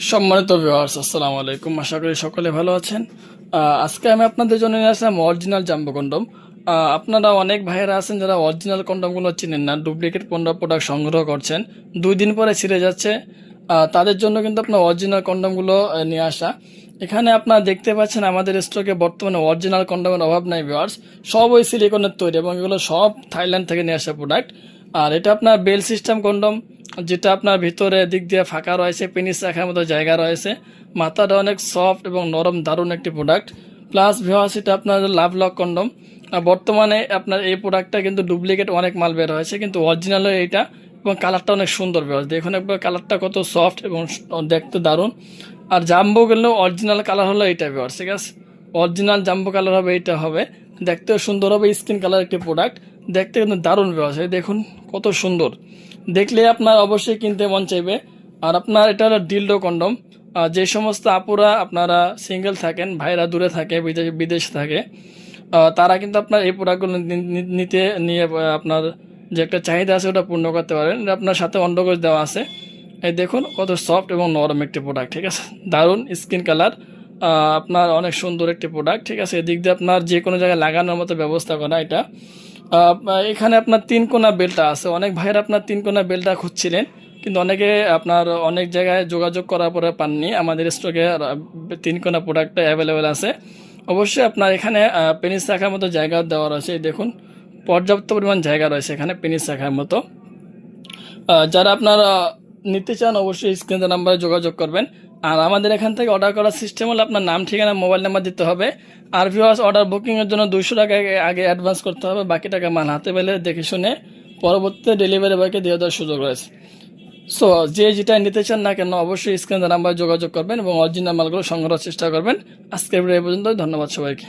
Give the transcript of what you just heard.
সম্মানিত ভিউয়ার্স, আসসালামু আলাইকুম। আশা করি সকলে ভালো আছেন। আজকে আমি আপনাদের জন্য নিয়ে আসলাম অরিজিনাল জাম্বো কন্ডম। আপনারা অনেক ভাইয়েরা আছেন যারা অরিজিনাল কন্ডমগুলো চিনেন না, ডুপ্লিকেট প্রোডাক্ট সংগ্রহ করছেন, 2 দিন পরে ছিঁড়ে যাচ্ছে। তাদের জন্য কিন্তু আপনার অরিজিনাল কন্ডমগুলো নিয়ে আসা। এখানে আপনারা দেখতে পাচ্ছেন আমাদের স্টকে বর্তমানে অরিজিনাল কন্ডমের অভাব নাই ভিউয়ার্স। সব ওই সিলিকনের তৈরি এবং এগুলো সব থাইল্যান্ড থেকে নিয়ে আসা প্রোডাক্ট। আর এটা আপনার বেল সিস্টেম কন্ডম, যেটা আপনার ভিতরে দিক দিয়ে ফাঁকা রয়েছে, পেনিস রাখার মতো জায়গা রয়েছে। মাথাটা অনেক সফট এবং নরম, দারুণ একটি প্রোডাক্ট। প্লাস ভিউয়ার্স, এটা আপনার লাভ লক কন্ডম। বর্তমানে আপনার এই প্রোডাক্টটা কিন্তু ডুপ্লিকেট অনেক মাল বের হয়েছে, কিন্তু অরিজিনাল এইটা এবং কালারটা অনেক সুন্দর ভিউয়ার্স। দেখুন একবার কালারটা কত সফট এবং দেখতে দারুণ। আর জাম্বো গেলেও অরিজিনাল কালার হলো এইটা ভিউয়ার্স, ঠিক আছে। অরিজিনাল জাম্বো কালার হবে, এইটা হবে। দেখতেও সুন্দর হবে, স্কিন কালার একটি প্রোডাক্ট। দেখতে কিন্তু দারুণ ভিউয়ার্স, এই দেখুন কত সুন্দর। দেখলে আপনার অবশ্যই কিনতে মন চাইবে। আর আপনার এটা হলো ডিলডো কন্ডম। যে সমস্ত আপুরা আপনারা সিঙ্গেল থাকেন, ভাইরা দূরে থাকে, বিদেশে থাকে, তারা কিন্তু আপনার এই প্রোডাক্টগুলো নিয়ে আপনার যে একটা চাহিদা আছে ওটা পূর্ণ করতে পারেন। আপনার সাথে অন্ডকোষ দেওয়া আছে। এই দেখুন কত সফট এবং নরম একটি প্রোডাক্ট, ঠিক আছে। দারুণ স্কিন কালার, আপনার অনেক সুন্দর একটি প্রোডাক্ট, ঠিক আছে। এদিক দিয়ে আপনার যে কোনো জায়গায় লাগানোর মতো ব্যবস্থা করা এটা। এখানে আপনার 3 কোনা বেলটা আছে। অনেক ভাইয়ের আপনার 3 কোনা বেলটা খুঁজছিলেন, কিন্তু অনেকে আপনার অনেক জায়গায় যোগাযোগ করার পরে পাননি। আমাদের স্টকে 3 কোনা প্রোডাক্টটা অ্যাভেলেবেল আছে। অবশ্যই আপনার এখানে পেনিস রাখার মতো জায়গা দেওয়া রয়েছে। এই দেখুন পর্যাপ্ত পরিমাণ জায়গা রয়েছে এখানে পেনিস রাখার মতো। যারা আপনার নিতে চান অবশ্যই স্ক্রিনের নাম্বারে যোগাযোগ করবেন। আর আমাদের এখান থেকে অর্ডার করার সিস্টেম হলো আপনার নাম, ঠিকানা, মোবাইল নাম্বার দিতে হবে। আর ভিউয়ার্স, অর্ডার বুকিংয়ের জন্য 200 টাকা আগে অ্যাডভান্স করতে হবে। বাকি টাকা মাল হাতে পেলে দেখে শুনে পরবর্তীতে ডেলিভারি বয়কে দিয়ে দেওয়ার সুযোগ রয়েছে। সো যে যেটা নিতে চান না কেন অবশ্যই স্ক্রিনের নাম্বারে যোগাযোগ করবেন এবং অরিজিনাল মালগুলো সংগ্রহের চেষ্টা করবেন। আজকের ভিডিও এই পর্যন্ত। ধন্যবাদ সবাইকে।